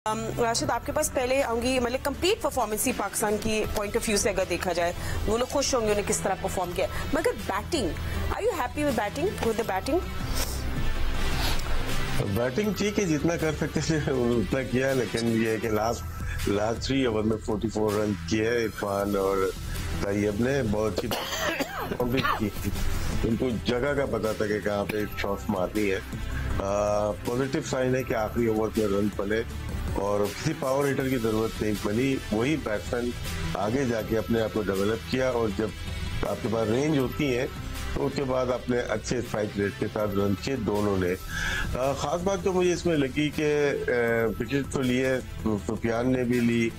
राशिद, आपके पास पहले आऊंगी, मतलब कंप्लीट परफॉर्मेंस ही पाकिस्तान की पॉइंट ऑफ व्यू से अगर देखा जाए, वो लोग खुश होंगे उन्हें किस तरह परफॉर्म किया, मगर batting, are you happy with batting? Batting ठीक है, जितना कर सकते थे उतना किया, लेकिन ये है कि लास्ट 3 ओवर में 44 रन किए इरफान और तैयब ने, बहुत ही की। उनको जगह का पता था कि कहाँ पे शॉट मारनी है। पॉजिटिव साइन है कि आखिरी ओवर में रन बने और किसी पावर हिटर की जरूरत नहीं पड़ी। वही बैट्समैन आगे जाके अपने आप को डेवलप किया और जब आपके पास रेंज होती है तो उसके बाद अपने अच्छे स्ट्राइक रेट के साथ रन किए दोनों ने। खास बात जो मुझे इसमें लगी कि विकेट तो लिए, सुफियान ने भी ली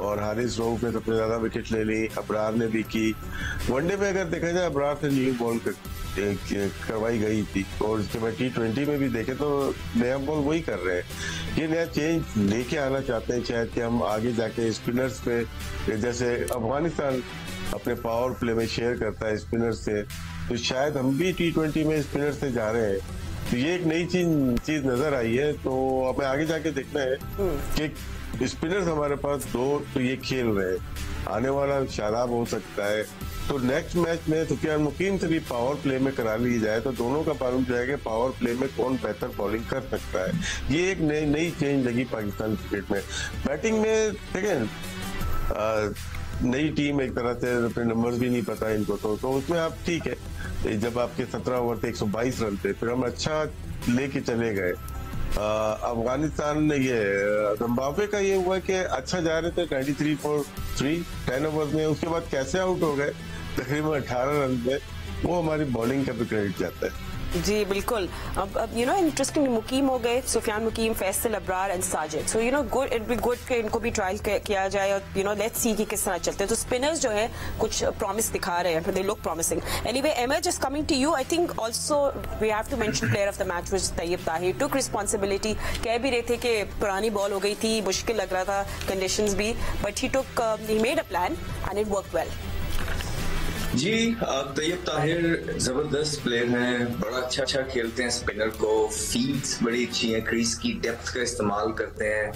और हारिस रऊफ ने सबसे ज्यादा विकेट ले ली, अबरार ने भी की। वनडे में अगर देखा जाए अबरार से न्यू बॉल करवाई गई थी और उसके बाद T20 में भी देखे तो नया बॉल वही कर रहे हैं। ये नया चेंज लेके आना चाहते हैं शायद कि हम आगे जाके स्पिनर्स पे, जैसे अफगानिस्तान अपने पावर प्ले में शेयर करता है स्पिनर से, तो शायद हम भी T20 में स्पिनर से जा रहे हैं। तो ये एक नई चीज नजर आई है, तो हमें आगे जाके देखना है कि स्पिनर्स हमारे पास दो तो ये खेल रहे हैं, आने वाला शादाब हो सकता है। तो नेक्स्ट मैच में सुफियान मुकीम से भी पावर प्ले में करा ली जाए तो दोनों का मालूम जाएगा पावर प्ले में कौन बेहतर बॉलिंग कर सकता है। ये एक नई चेंज लगी पाकिस्तान क्रिकेट में। बैटिंग में देखें, नई टीम एक तरह से अपने नंबर्स भी नहीं पता इनको, तो उसमें आप ठीक है, जब आपके 17 ओवर थे 122 रन थे, फिर हम अच्छा लेके चले गए। अफगानिस्तान ने ये जिम्बाब्वे का ये हुआ कि अच्छा जा रहे थे 93 for 3 10 ओवर में, उसके बाद कैसे आउट हो गए तकरीबन 18 रन पे, वो हमारी बॉलिंग का भी क्रेडिट जाता है। जी बिल्कुल। अब यू नो इंटरेस्टिंग, मुकीम हो गए, Sufiyan Muqeem, Faisal, Abrar and Sajid, so you know good, it be good कि इनको भी ट्रायल किया जाए और यू नो लेट्स सी कि किस तरह चलते हैं। तो स्पिनर्स जो है कुछ प्रॉमिस दिखा रहे हैं, दे लुक प्रॉमिसिंग। एनीवे, एमए just coming to you, I think also we have to mention player of the match which Tayyab Tahir took responsibility. कह भी रहे थे कि पुरानी बॉल हो गई थी, मुश्किल लग रहा था कंडीशंस भी, but he made a plan and it work well. जी, तैयब ताहिर जबरदस्त प्लेयर हैं, बड़ा अच्छा खेलते हैं, स्पिनर को फील्ड्स बड़ी अच्छी हैं, क्रीज की डेप्थ का इस्तेमाल करते हैं,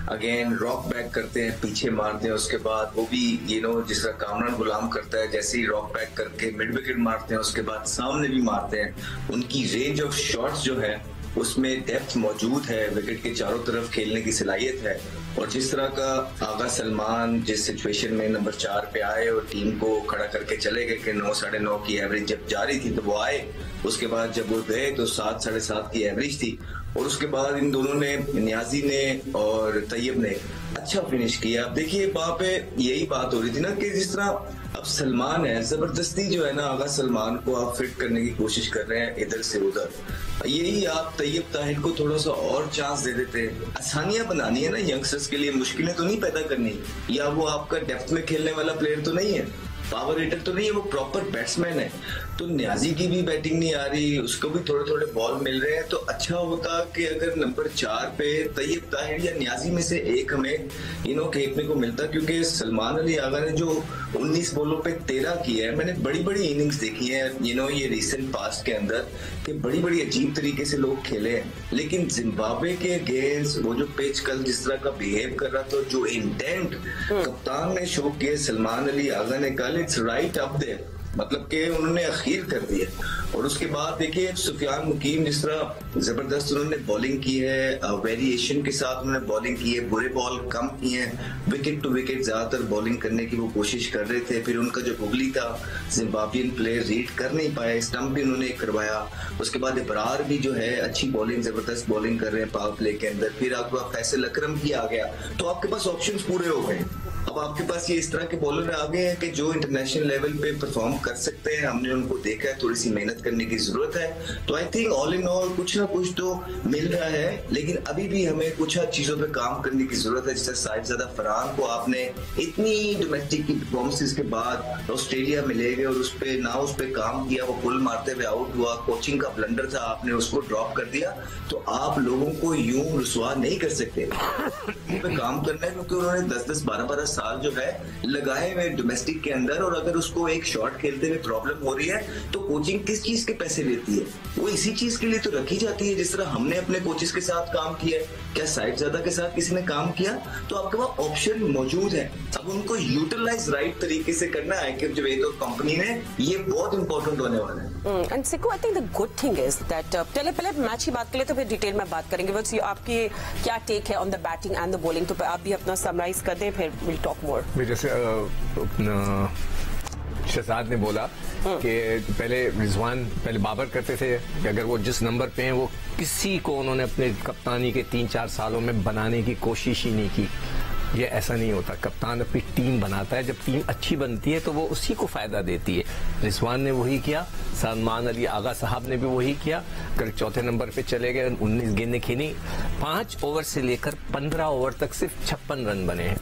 अगेन रॉक बैक करते हैं, पीछे मारते हैं, उसके बाद वो भी जिस तरह कामरान गुलाम करता है, जैसे ही रॉक बैक करके मिड विकेट मारते हैं उसके बाद सामने भी मारते हैं। उनकी रेंज ऑफ शॉट्स जो है उसमें डेप्थ मौजूद है, विकेट के चारों तरफ खेलने की सलाहियत है। और जिस तरह का आगा सलमान जिस सिचुएशन में नंबर 4 पे आए और टीम को खड़ा करके चले गए कि 9 साढ़े 9 की एवरेज जब जारी थी तो वो आए, उसके बाद जब वो गए तो 7 साढ़े 7 की एवरेज थी, और उसके बाद इन दोनों ने, नियाजी ने और तैयब ने अच्छा फिनिश किया। अब देखिए वहां पे यही बात हो रही थी ना कि जिस तरह अब सलमान है, जबरदस्ती जो है ना आगा सलमान को आप फिट करने की कोशिश कर रहे हैं इधर से उधर, यही आप तैयब ताहिर को थोड़ा सा और चांस दे देते। आसानियां बनानी है ना यंगस्टर्स के लिए, मुश्किलें तो नहीं पैदा करनी। या वो आपका डेप्थ में खेलने वाला प्लेयर तो नहीं है, पावर हिटर तो नहीं है, वो प्रॉपर बैट्समैन है। तो न्याजी की भी बैटिंग नहीं आ रही, उसको भी थोड़े थोड़े बॉल मिल रहे हैं, तो अच्छा होता कि अगर नंबर 4 पे तैयब ताहिर या न्याजी में से एक हमें खेलने को मिलता, क्योंकि सलमान अली आगा ने जो 19 बॉलों पे 13 किया है, मैंने बड़ी बड़ी इनिंग्स देखी है ये रिसेंट पास्ट के अंदर, कि बड़ी बड़ी अजीब तरीके से लोग खेले हैं, लेकिन जिम्बाब्वे के अगेंस्ट वो जो पिच कल जिस तरह का बिहेव कर रहा था, जो इंटेंट कप्तान ने शो किया सलमान अली आगा ने कल, इट्स राइट अप देयर, मतलब कि उन्होंने अखीर कर दिया। और उसके बाद देखिए सुफियान मुकीम जिस तरह जबरदस्त उन्होंने बॉलिंग की है, वेरिएशन के साथ उन्होंने बॉलिंग की है, बुरे बॉल कम किए हैं, विकेट टू विकेट ज्यादातर बॉलिंग करने की वो कोशिश कर रहे थे। फिर उनका जो गुगली था जिम्बाब्वियन प्लेयर रीड कर नहीं पाए, स्टंप भी उन्होंने करवाया। उसके बाद इब्रार भी जो है अच्छी बॉलिंग, जबरदस्त बॉलिंग कर रहे हैं पावर प्ले के अंदर। फिर आपके पास फैसल अकरम भी आ गया, तो आपके पास ऑप्शंस पूरे हो गए। अब आपके पास ये इस तरह के बॉलर आ गए हैं कि जो इंटरनेशनल लेवल पे परफॉर्म कर सकते हैं, हमने उनको देखा है, थोड़ी सी मेहनत करने की जरूरत है। तो I think all in all कुछ ना कुछ तो मिल रहा है, लेकिन अभी भी हमें कुछ चीजों पे काम करने की जरूरत है। जैसे साहिबजादा फरहान को आपने इतनी डोमेस्टिक की परफॉर्मेंसेस के बाद ऑस्ट्रेलिया में ले गए और उस पे काम किया, वो पुल मारते हुए आउट हुआ, कोचिंग का ब्लंडर था, आपने उसको ड्रॉप कर दिया। तो आप लोगों को यूं रुसवा नहीं कर सकते, पे काम करना है, क्योंकि उन्होंने 10-10 12-12 साल जो है लगाए हुए डोमेस्टिक के अंदर, और अगर उसको एक शॉट खेलते हुए प्रॉब्लम हो रही है तो कोचिंग किस चीज के पैसे लेती है? वो इसी चीज के लिए तो रखी जाती है। जिस तरह हमने अपने कोचेस के साथ काम किया है, क्या साइड ज्यादा के साथ किसी ने काम किया? तो आपके पास ऑप्शन मौजूद है, अब उनको यूटिलाइज राइट तरीके से करना है कि जब एक कंपनी ने, ये बहुत इंपॉर्टेंट होने वाला है। And सिको, I think the good thing is that पहले मैच की बात करें तो फिर डिटेल में बात करेंगे। बस आपकी क्या टेक है on the batting and the bowling, तो आप भी अपना समराइज कर दें, फिर विल टॉक मोर। जैसे शहजाद ने बोला कि पहले रिजवान पहले बाबर करते थे कि अगर वो जिस नंबर पे हैं वो किसी को उन्होंने अपने कप्तानी के 3-4 सालों में बनाने की कोशिश ही नहीं की। ये ऐसा नहीं होता, कप्तान अपनी टीम बनाता है, जब टीम अच्छी बनती है तो वो उसी को फायदा देती है। रिजवान ने वही किया, सलमान अली आगा साहब ने भी वही किया। कल चौथे नंबर पे चले गए, 19 गेंदें खेली, 5 ओवर से लेकर 15 ओवर तक सिर्फ 56 रन बने हैं,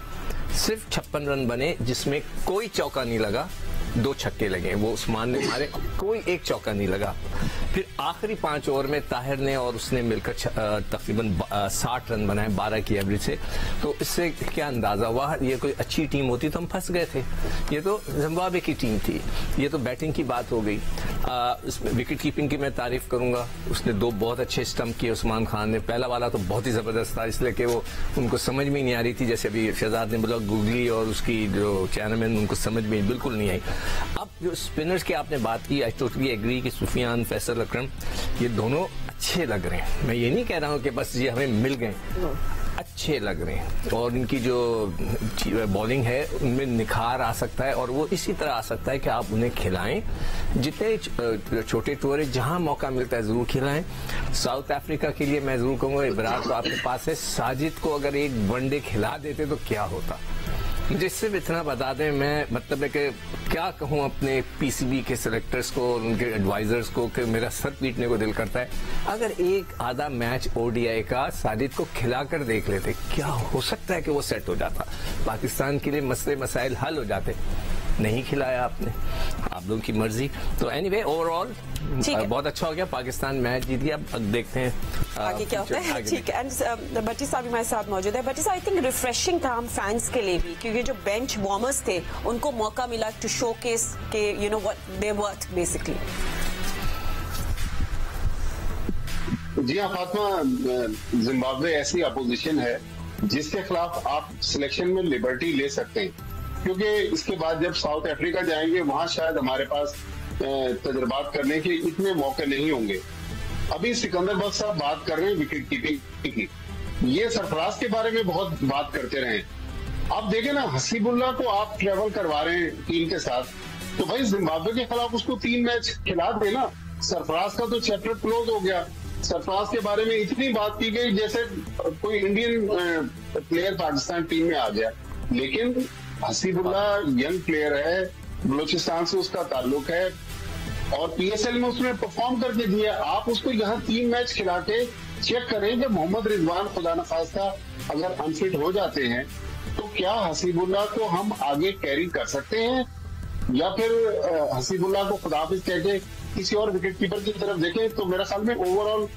सिर्फ 56 रन बने, जिसमें कोई चौका नहीं लगा, 2 छक्के लगे, वो उस्मान ने मारे, कोई एक चौका नहीं लगा। फिर आखिरी 5 ओवर में ताहिर ने और उसने मिलकर तकरीबन 60 रन बनाए 12 की एवरेज से। तो इससे क्या अंदाजा हुआ, ये कोई अच्छी टीम होती तो हम फंस गए थे। ये तो जिम्बाब्वे की टीम थी। ये तो बैटिंग की बात हो गई। इसमें विकेट कीपिंग की मैं तारीफ करूंगा, उसने 2 बहुत अच्छे स्टंप किए उस्मान खान ने। पहला वाला तो बहुत ही जबरदस्त था, इसलिए कि वो उनको समझ में नहीं आ रही थी, जैसे अभी शहजाद ने बोला, गुगली और उसकी जो चैनलमैन, उनको समझ में बिल्कुल नहीं आई। अब जो स्पिनर्स की आपने बात की, आई टोटली एग्री कि सुफियान, फैसल अकरम, ये दोनों अच्छे लग रहे हैं। मैं ये नहीं कह रहा हूं कि बस ये हमें मिल गए, अच्छे लग रहे हैं, और इनकी जो बॉलिंग है उनमें निखार आ सकता है, और वो इसी तरह आ सकता है कि आप उन्हें खिलाएं, जितने छोटे टूर जहां मौका मिलता है जरूर खिलाएं। साउथ अफ्रीका के लिए मैं जरूर कहूंगा, इब्रार तो आपके पास है, साजिद को अगर एक वनडे खिला देते तो क्या होता। मुझे सिर्फ इतना बता दें, मैं मतलब है कि क्या कहूं अपने पीसीबी के सिलेक्टर्स को और उनके एडवाइजर्स को, कि मेरा सर पीटने को दिल करता है। अगर एक आधा मैच ओडीआई का साजिद को खिलाकर देख लेते, क्या हो सकता है कि वो सेट हो जाता, पाकिस्तान के लिए मसले मसाइल हल हो जाते। नहीं खिलाया आपने, आप लोगों की मर्जी। तो एनीवे ओवरऑल बहुत अच्छा हो गया, पाकिस्तान मैच जीत गया। अब देखते हैं आगे क्या होता है। ठीक है, एंड भट्टी साहब भी हमारे साथ मौजूद है। भट्टी साहब, आई थिंक रिफ्रेशिंग था हम फैंस के लिए भी, क्योंकि जो बेंच वार्मर्स थे उनको मौका मिला टू शोकेस के you know what they worth basically. जी हाँ फातिमा, जिम्बाब्वे ऐसी अपोजिशन है जिसके खिलाफ आप सिलेक्शन में लिबर्टी ले सकते हैं, क्योंकि इसके बाद जब साउथ अफ्रीका जाएंगे वहां शायद हमारे पास तजुर्बात करने के इतने मौके नहीं होंगे। अभी सिकंदर बख्श साहब बात कर रहे हैं विकेट कीपिंग की, ये सरफराज के बारे में बहुत बात करते रहे। आप देखें ना, हसीबुल्लाह को आप ट्रेवल करवा रहे हैं टीम के साथ, तो भाई जिम्बाब्वे के खिलाफ उसको 3 मैच खिला देना। सरफराज का तो चैप्टर क्लोज हो गया। सरफराज के बारे में इतनी बात की गई जैसे कोई इंडियन प्लेयर पाकिस्तान टीम में आ गया, लेकिन हसीबुल्लाह यंग प्लेयर है, बलूचिस्तान से उसका ताल्लुक है और पीएसएल में उसने परफॉर्म करके दिया। आप उसको यहाँ 3 मैच खिला के चेक करें कि मोहम्मद रिजवान खुदा न खास्ता अगर अनफिट हो जाते हैं तो क्या हसीबुल्लाह को हम आगे कैरी कर सकते हैं, या फिर हसीबुल्लाह को खुदाफिज कह के किसी और विकेट कीपर की तरफ देखें। तो मेरे ख्याल में ओवरऑल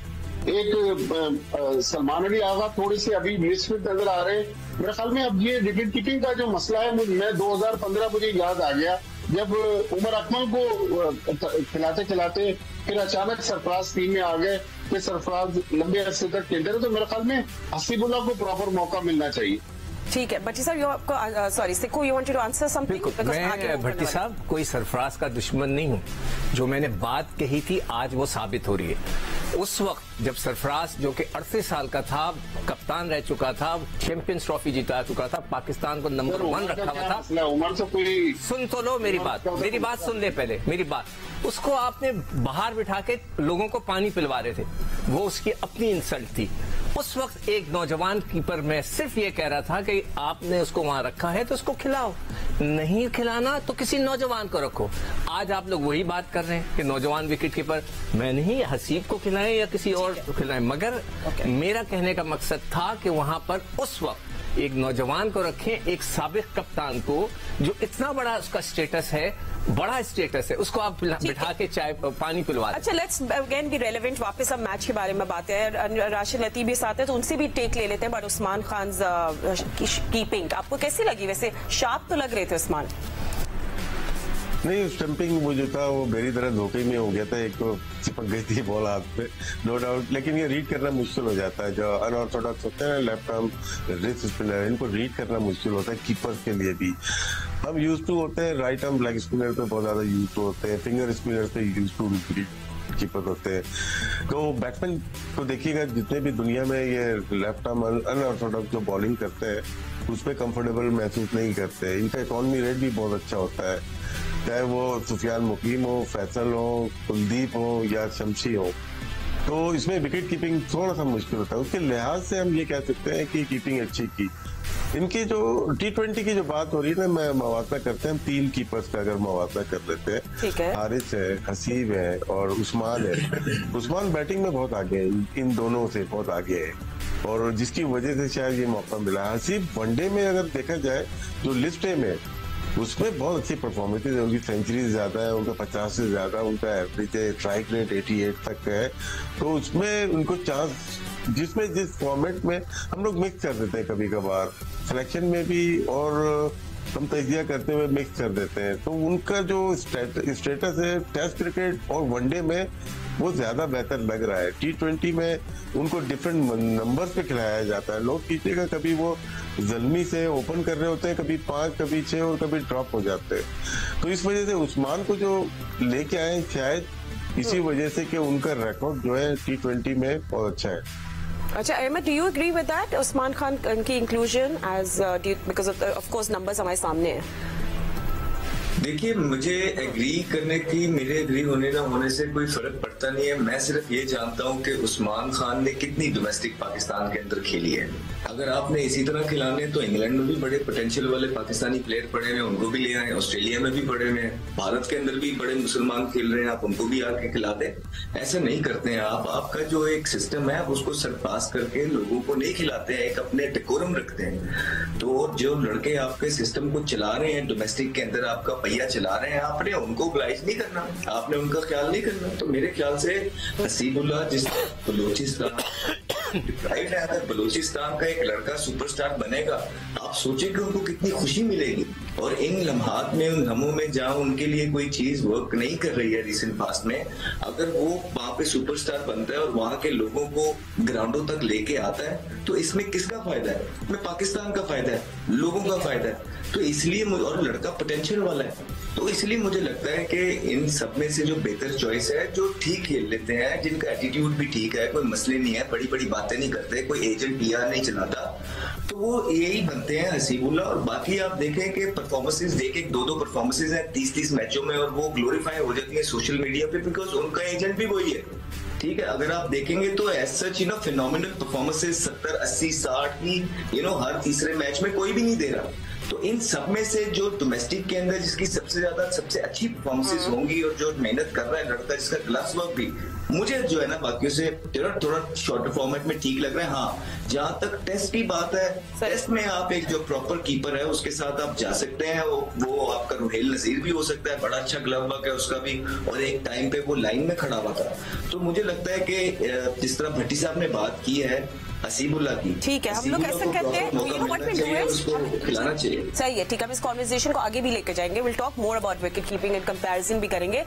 एक सलमान अली आगा थोड़ी सी अभी मिसफिट नजर आ रहे हैं। मेरे ख्याल में अब ये विकेट कीपिंग का जो मसला है, मैं 2015 मुझे याद आ गया जब उमर अकमल को खिलाते खिलाते फिर अचानक सरफराज टीम में आ गए, फिर सरफराज लंबे अरसे तक खेलते रहे। तो मेरे ख्याल में हसीबुल्लाह को प्रॉपर मौका मिलना चाहिए। ठीक है भट्टी साहब, आपको सॉरी सिको, you wanted to answer something? मैं भट्टी साहब कोई सरफराज का दुश्मन नहीं हूं, जो मैंने बात कही थी आज वो साबित हो रही है। उस वक्त जब सरफराज जो कि 38 साल का था, कप्तान रह चुका था, चैंपियंस ट्रॉफी जिता चुका था, पाकिस्तान को नंबर 1 रखा हुआ था। उमर से कोई सुन तो लो मेरी बात सुन ले पहले मेरी बात। उसको आपने बाहर बिठा के लोगों को पानी पिलवा रहे थे, वो उसकी अपनी इंसल्ट थी। उस वक्त एक नौजवान कीपर, मैं सिर्फ ये कह रहा था कि आपने उसको वहां रखा है तो उसको खिलाओ, नहीं खिलाना तो किसी नौजवान को रखो। आज आप लोग वही बात कर रहे हैं कि नौजवान विकेट कीपर, मैं नहीं हसीब को खिलाएं या किसी और को खिलाएं, मगर मेरा कहने का मकसद था कि वहां पर उस वक्त एक नौजवान को रखें, एक साबिक कप्तान को जो इतना बड़ा उसका स्टेटस है, बड़ा स्टेटस है, उसको आप बिठा के चाय पानी पिलवा। अच्छा, लेट्स अगेन बी रेलेवेंट, वापस हम मैच के बारे में बात है। राशिद लतीफ भी साथ है तो उनसे भी टेक ले लेते हैं। बट उस्मान खान कीपिंग आपको कैसी लगी? वैसे शार्प तो लग रहे थे उस्मान। नहीं, स्टंपिंग वो जो था वो मेरी तरह धोखे में हो गया था। एक तो चिपक गई थी बॉल हाथ पे, नो डाउट, लेकिन ये रीड करना मुश्किल हो जाता है। जो अनऑर्थोडॉक्स होते हैं लेफ्ट आर्म रिस्ट स्पिनर, इनको रीड करना मुश्किल होता है कीपर्स के लिए भी। हम यूज टू होते हैं राइट आर्म लेग स्पिनर पे बहुत ज्यादा यूज टू होते हैं, फिंगर स्पिनर पे यूज टू कीपर होते हैं। तो बैट्समैन को देखिएगा, जितने भी दुनिया में ये लेफ्ट आर्म अनऑर्थोडॉक्स जो बॉलिंग करते हैं उसमें कंफर्टेबल महसूस नहीं करते। इनका इकॉनमी रेट भी बहुत अच्छा होता है, चाहे वो सुफियान मुकीम हो, फैसल हो, कुलदीप हो या शमशी हो। तो इसमें विकेट कीपिंग थोड़ा सा मुश्किल होता है। उसके लिहाज से हम ये कह सकते हैं कि कीपिंग अच्छी की। इनकी जो T20 की जो बात हो रही है ना, मैं मवासा करते हैं 3 कीपर्स का अगर मवासा कर लेते हैं, ठीक है। हारिस है, हसीब है और उस्मान है। उस्मान बैटिंग में बहुत आगे है, इन दोनों से बहुत आगे है और जिसकी वजह से शायद ये मौका मिला। हसीब वनडे में अगर देखा जाए जो लिस्ट है में, उसमें बहुत अच्छी परफॉर्मेंस है। उनकी सेंचुरी ज्यादा है, उनका 50 से ज्यादा उनका एवरेज है, स्ट्राइक रेट 88 तक है। तो उसमें उनको चांस, जिसमें जिस फॉर्मेट में हम लोग मिक्स कर देते हैं कभी कभार सिलेक्शन में भी, और हम तजिया करते हुए मिक्स कर देते हैं। तो उनका जो स्टेटस है टेस्ट क्रिकेट और वनडे में वो ज्यादा बेहतर लग रहा है। T20 में उनको डिफरेंट नंबर्स पे खिलाया जाता है। लोग कीजिएगा कभी वो जल्मी से ओपन कर रहे होते हैं, कभी 5 कभी 6 और कभी ड्रॉप हो जाते हैं। तो इस वजह से उस्मान को जो लेके आए शायद इसी वजह से कि उनका रिकॉर्ड जो है T20 में बहुत अच्छा है। अच्छा Ahmed, do you agree with that Usman Khan की inclusion as because of course numbers हमारे सामने हैं? देखिए, मुझे एग्री करने की, मेरे एग्री होने ना होने से कोई फर्क पड़ता नहीं है। मैं सिर्फ ये जानता हूँ कि उस्मान खान ने कितनी डोमेस्टिक पाकिस्तान के अंदर खेली है। अगर आपने इसी तरह खिलाने तो इंग्लैंड में भी बड़े पोटेंशियल वाले पाकिस्तानी प्लेयर पड़े हुए, उनको भी ले आए। ऑस्ट्रेलिया में भी पड़े हुए हैं, भारत के अंदर भी बड़े मुसलमान खेल रहे हैं, आप उनको भी आके खिला दें। ऐसा नहीं करते हैं आप। आपका जो एक सिस्टम है उसको सरपास करके लोगों को नहीं खिलाते हैं, एक अपने डेकोरम रखते हैं। तो जो लड़के आपके सिस्टम को चला रहे हैं, डोमेस्टिक के अंदर आपका पहिया चला रहे हैं, आपने उनको ओब्लाइज नहीं करना, आपने उनका ख्याल नहीं करना। तो मेरे ख्याल से हसीबुल्लाह, जिस बलूचिस्तान राइट है, अगर बलूचिस्तान का एक लड़का सुपरस्टार बनेगा, आप सोचिए कि उनको कितनी खुशी मिलेगी। और इन लम्हात में, उन लम्हों में जहां उनके लिए कोई चीज वर्क नहीं कर रही है रिसेंट पास्ट में, अगर वो वहां पे सुपरस्टार बनता है और वहां के लोगों को ग्राउंडों तक लेके आता है, तो इसमें किसका फायदा है? इसमें पाकिस्तान का फायदा है, लोगों का फायदा है। तो इसलिए, और लड़का पोटेंशियल वाला है, तो इसलिए मुझे लगता है कि इन सब में से जो बेहतर चॉइस है, जो ठीक खेल लेते हैं, जिनका एटीट्यूड भी ठीक है, कोई मसले नहीं है, बड़ी बड़ी बातें नहीं करते, कोई एजेंट PR नहीं चलाता, तो वो यही बनते हैं हसीबुल्लाह। और बाकी आप देखें कि परफॉर्मेंसेज देखें, 2-2 परफॉर्मेंसेज हैं 30-30 मैचों में, और वो ग्लोरीफाई हो जाती है सोशल मीडिया पे, बिकॉज उनका एजेंट भी वही है। ठीक है, अगर आप देखेंगे तो एज सच फिनोमिनल परफॉर्मेंसेज 70, 80, 60 की हर तीसरे मैच में कोई भी नहीं दे रहा। तो इन सब में से जो डोमेस्टिक के अंदर जिसकी सबसे ज्यादा, सबसे अच्छी परफॉर्मेंसेज होंगी और जो मेहनत कर रहा है लड़का, जिसका ग्लास वर्क भी मुझे जो है ना बाकियों से थोड़ा शॉर्टर फॉर्मेट में ठीक लग रहा है। हाँ, जहां तक टेस्ट की बात है, टेस्ट में आप एक जो प्रॉपर कीपर है उसके साथ आप जा सकते हैं। वो आपका रुहेल नजीर भी हो सकता है, बड़ा अच्छा ग्लव वर्क है उसका भी, और एक टाइम पे वो लाइन में खड़ा हुआ था। तो मुझे लगता है कि जिस तरह भट्टी साहब ने बात की है हसीबुल्लाह की, ठीक है, हम लोग ऐसा करते हैं, उसको खिलाना चाहिए। सही है, ठीक है, हम इस कॉन्वर्सेशन को आगे भी लेकर जाएंगे। Will talk more about wicket keeping and comparison भी करेंगे।